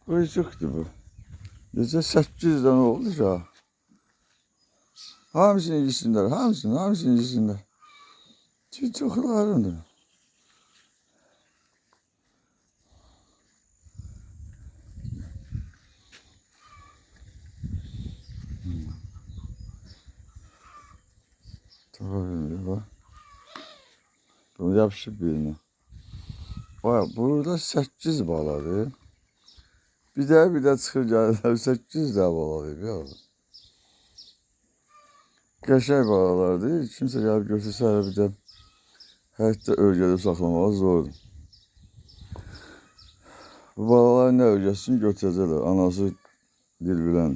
Kıyıcıktı bu. Gece 8 tane oldu ya. Hamısını yesinler, hamısını yesinler. Çocuklarımdır. Tabii bak. Bunu yapışıp birine. Bak burada 8 baladır. Bir de çıxır gəlirlər 8 də baladır. Ya. Qəşəng balalardır. Kimsə gəlib götürsə bir də həyətdə örgədə saxlamağı zordur. Bu balalar nə örgəsini götürəcəklər. Anası dil bilən.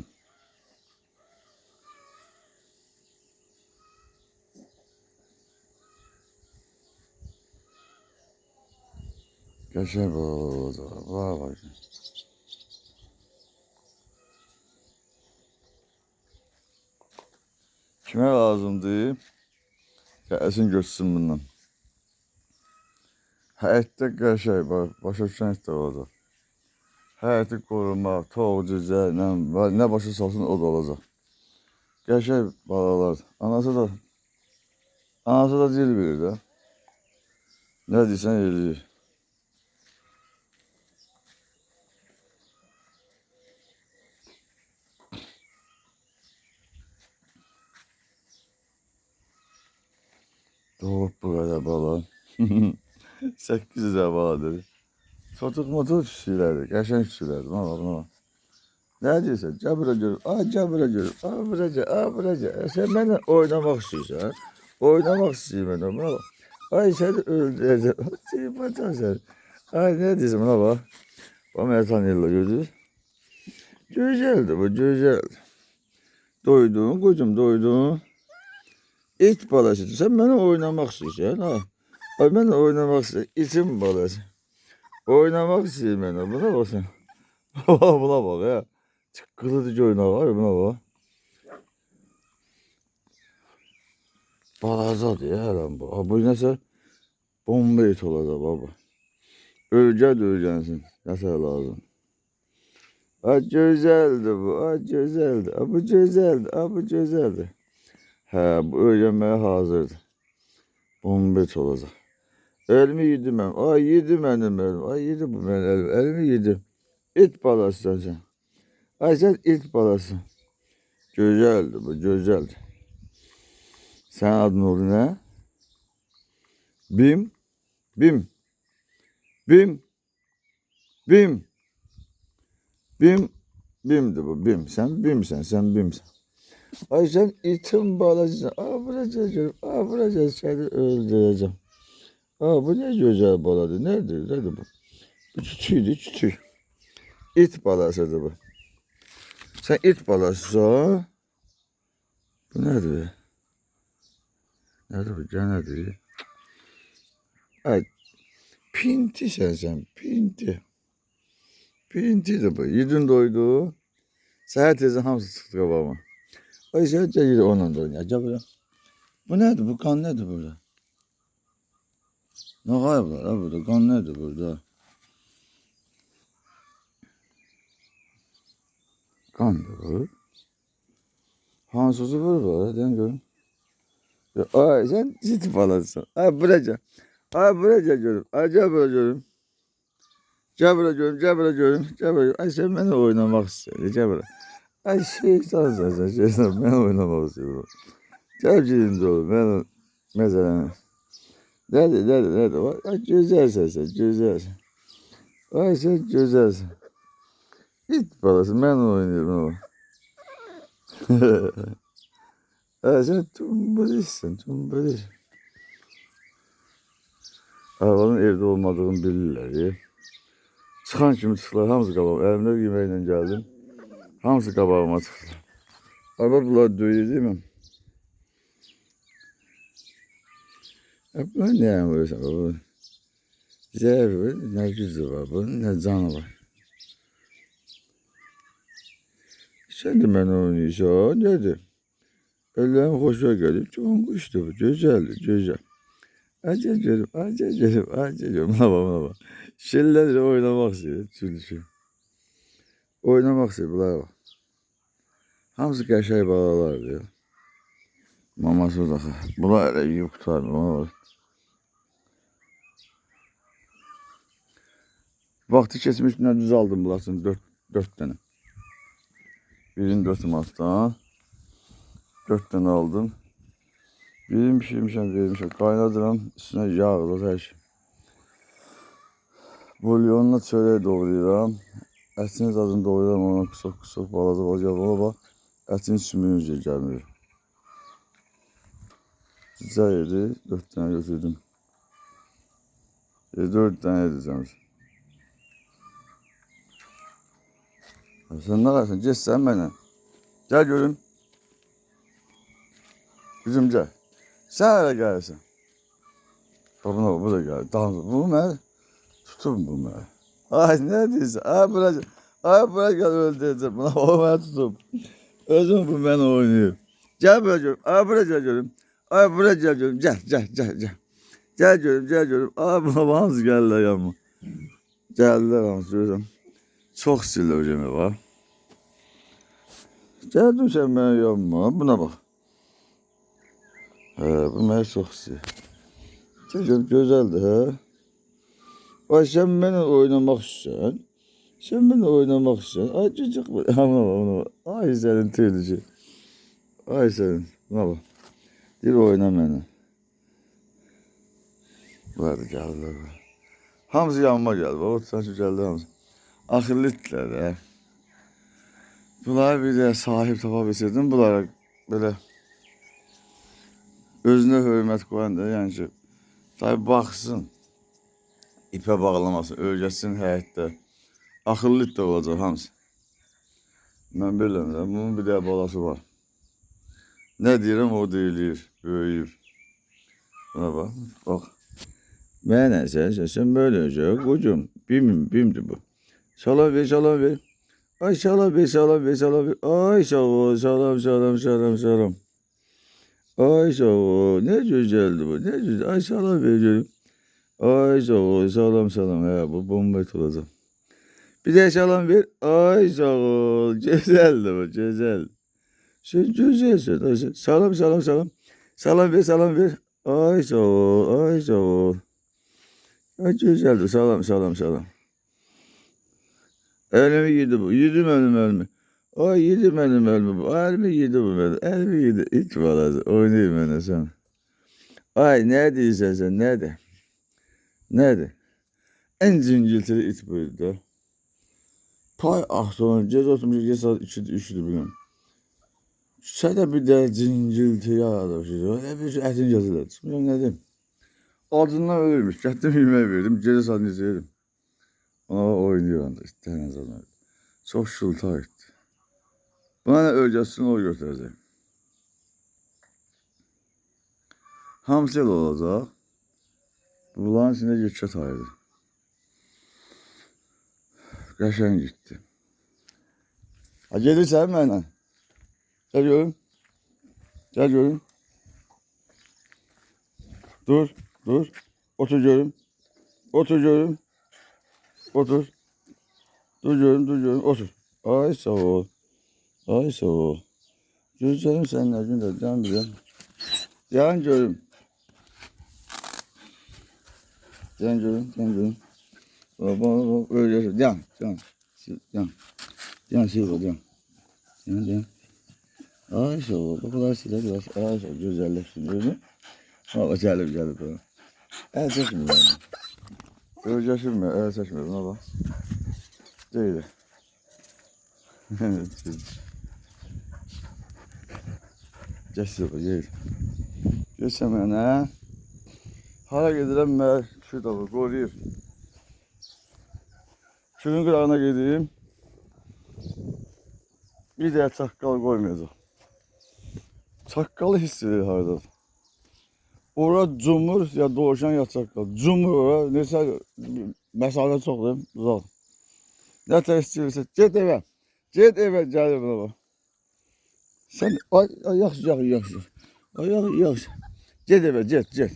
Qəşəng balalar olacaq. Var var. Kimə lazımdır? Gəlsin götürsün bundan. Həyətdə qəşəng var. Başa düşən də olacaq. Həyəti qorumaq, toğ, cücə, nə başa salsın o da olacaq. Qəşəng balalar. Anası da dil bilir də. Nə deyirsən eləyir. Doğub bu qədər bala. 8 də baladır. Çocuq motor küçüklərdir, qəşəng küçüklərdir. Buna bax. Nə deyirsən? Gəl bura görüm. Gəl bura görüm. Bura gəl. Sən mənlə oynamaq istəyirsən? Oynamaq istəyir mənlə. Buna bax. Səni öldürəcəm. Səni bacaq sən. Nə deyirsən? Buna bax. Bax, mənə tanıyırlar, görürüz. Gözəldir bu, gözəldir. Doydun, qocum, doydun. İt balasıdır. Sən mənlə oynamaq istəyirsən? Mənlə oynamaq istəyirsən. İtin balası. Oynamaq istəyir mənlə. Buna bax sən. Buna bax ya. Kılıcı oynağı var buna bak. Balacadır ya lan bu. Bu nəsə bomba et olacaq baba. Ölgənsin. Nəsə lazım. Gözəldir bu. Gözəldir. Bu gözəldir. Bu gözəldir. Hə, bu ölgənməyə hazırdır. Bomba et olacaq. Elmi yedi mən. Yedi mənim elim. Yedi bu mənim elim. Elmi yedi. İt balası sən. Sən it balası. Gözəldir bu, gözəldir. Sənin adın oldu nə? Bim. Bimdir bu, bim. Sən bimsən. Sən itin balasısın. Bura gələcəm. Bura gəl, səni öldürəcəm. Bu nə gözəl baladır. Nədir bu? Bu küçüydür. İt balasıdır bu. Sen it balasısan. Bu nedir? Nedir bu? Nedir? Pinti sen. Pinti. Pintidir bu. Yedin doydu. Səhər tezən hamısı çıxdı qabağıma. Sen yedi onunla da oynayacaq. Gel buraya. Bu nedir? Bu kan nedir burada? Ne kayıplar ha burada? Kan nedir burada? Kandır bu. Hansızı vur var. Den görün. Sen ciddi falasın. Buraya gel. Buraya görüm. Gel buraya görüm. Gel buraya görüm. Sen benimle oynamak istiyorsun. Gel buraya. Şeytan sen. Ben oynamak istiyorum. Gel cilimde oğlum. Ben mesela. Nerede? Güzelsin sen. Güzelsin. Sen güzelsin. Git balasın. Ben oynuyorum ama. Sen tumbalistsin. Arabanın evde olmadığını bilirlər. Çıxan kimi çıxdılar, hamısı qabağıma. Əlimdə yeməklə gəldim. Hamısı qabağıma çıxdılar. Araba bunlar döyüyor mi? Bunlar nə yapıyorsun baba? Zəhər var, nə gücü var bunun, nə canı var. Sən də mənə oynayırsan, nədir? Ellərim xoşuna gəlib, çoğun quşdur bu, gözəl. Acı görüm. Buna bak. Şellerle oynamak istiyor. Oynamaq seviblər bak. Hamısı qəşəng balalardır ya. Maması da. Bunlar elə yiyib qutarmır. Vakti keçmiş günə düz aldım bulasını 4 tane. Birini 4 manatdan. 4 tane aldım. Birini pişirmişəm, vermişəm. Qaynadıram, üstünə yağ, hər şey. Bulyonla çörək doğrayıram. Ətini zadını doğrayıram, ona qısıq balaca yağına bax. Ətin sümüyünü gəlmir. Cücə yedi, 4 tane götürdüm. 4 tane edeceğim. Sen ne kadar? Geç sen bana. Gel görün. Bizim gel. Sen öyle gelirsin. Babına bu da geldi. Tamam. Bu ne? Tutun bu ne? Ay ne diyorsun? Ay bırak. Ay bırak gel öldüreceğim. Buna babama tutup. Özüm bu ben oynuyor. Gel bırakıyorum. Ay bırak görün. Ay bırak görün. Gel. Gel görün. Ay babamız geldiler yanıma. Geldiler ama söyleyeceğim. Çok sinirli hocam var. Geldim sen bana yanıma. Buna bak. Bu mənə çox istəyir. Çocuğum gözəldir, hə? Ay, sən mənə oynamaq istəyirsən. Ay, cicik bu. Ona bak. Ay, sənin tüylücü. Ay, sənin. Buna bak. Deyir, oyna mənə. Bunlar da gəldilər. Hamısı yanıma gəldi. O sanki gəldi hamısı. Axıllıdırlar, hə? Bunlar bir də sahib tapa bilsəydim. Bunlara belə özünə hörmət qoyan da, yəni ki, tabi baxsın, ipə bağlamasın, örgəsin həyətdə. Axıllı da olacaq hamısı. Mən bilmirəm, bunun bir də balası var. Nə deyirəm, o deyilir, böyüyür. Buna bax, bax. Mənə sən böyle olacaq, qocum, bimdir bu. Salam ver. Ay, salam ver. Ay, sağ ol, salam. Ay sağ ol, ne güzeldi bu, ne güzel. Ay salam veriyorum. Ay sağ ol, salam. He, bu bomba olacak. Bir de salam ver. Ay sağ ol, güzeldi bu, güzel. Sen güzelsin. Ay, salam. Salam ver. Ay sağ ol. Ay güzeldi, salam. Elimi yedi bu, yedim elimi. Ay yedim elimi bu. Elimi yedi bu benim. Elimi yedi. İt balası. Oynayayım ben de sana. Ay ne diyorsun sen? Ne de? En zincirtili it buydu da. Pay sonra ceza oturmuş gece saat 3'dü bilmem. Sada bir de zincirti yağdı. Öyle bir şey etin yazılar. Bilmem ne diyeyim. Ardından ölmüş. Gittim yemeğe verdim. Gece saat izleyelim. Ona oynuyor anda işte. En azından. Çok şulta etti. Bana ne örgəsin o götürəcək. Hamısı elə olacaq. Bunların içində yekə tayıdır. Qəşəng getdi. Ha, gedirsən mənlə. Gəl görüm. Dur. Otur görüm. Dur görüm. Otur. Ay sağ ol. Gözlerim seninle günde can biliyorum. Yan görüm. Bak öyle yan. Yan. Ay sağ ol. Bu kadar silah biraz. Ay sağ ol. Güzelleşsin öyle. Bak gelip. El çekmiyor yani. Öyle el çekmiyor. Buna bak. Değil. Cəsir yer. Geçsəm mənə. Hara gedirəm mən şurada bu qoruyur. Şunun qırağına gedeyim. Bir də çaqqal qoymayacaq. Çaqqalı hiss edir haradadır. Ora cumur ya doğuşan ya çaqqal. Cumur ora. Neçə məsafə çoxdur. Uzaq. Nə tər istəyirsə get evə. Gəlir buna bax. Sen ay yaxşı. Ay yaxşı. Get evə, get.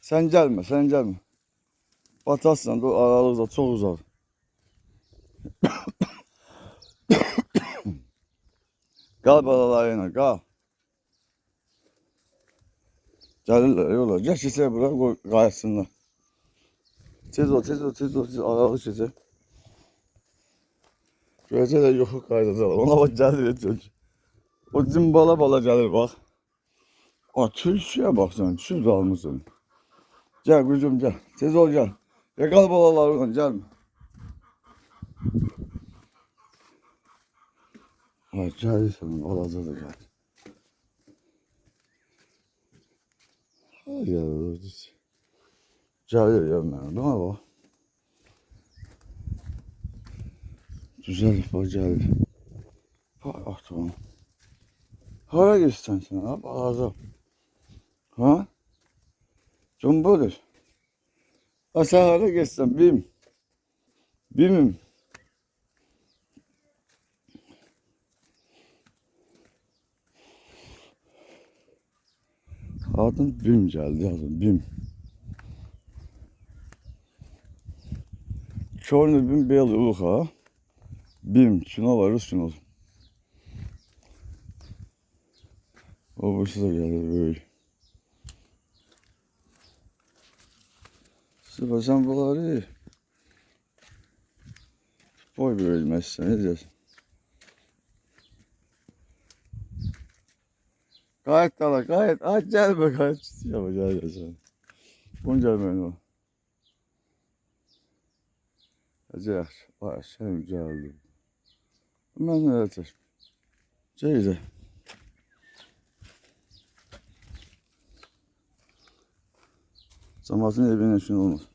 Sen gelme. Batarsan da aralıqda çox uzaq. Qal balalarıyla qal. Gəlirlər yola. Gəl keçək bura qoy qayıtsınlar. Tez ol, tez ol, tez ol, tez ol. Aralı keçək. Görəcəklər yoxu qayıdacaqlar. Ona bak gəlir çocuk. O cimbala bala gəlir bax. O tülküyə bax sən, tüs almısın. Gəl quzum gəl. Tez ol gəl. Qal balalarıyla gəlmə. Ay gəlirsən, balaca da gəl. Ay yavrum. Gəlir ya mənim. Buna bax. Güzel bak gəlir. Hay atam. Hara geçsən sən? Ha ağza. Ha? Cumbudur. Ha sən hara geçsən? Bim. Bimim. Adın Bim geldi adın Bim. Çorlu Bim beyli uha. Bim. Şuna var Rus O burası da gelir böyle. Sıra sen bunları boy bölmezsen ne diyorsun? Gayet dala gayet. Aç gel be gayet. Yapacağız ya sen. Bunca ben o. Acayip. Vay sen geldi. Ben ne yapayım? Şeyde. Zamanın evine şunu olmaz.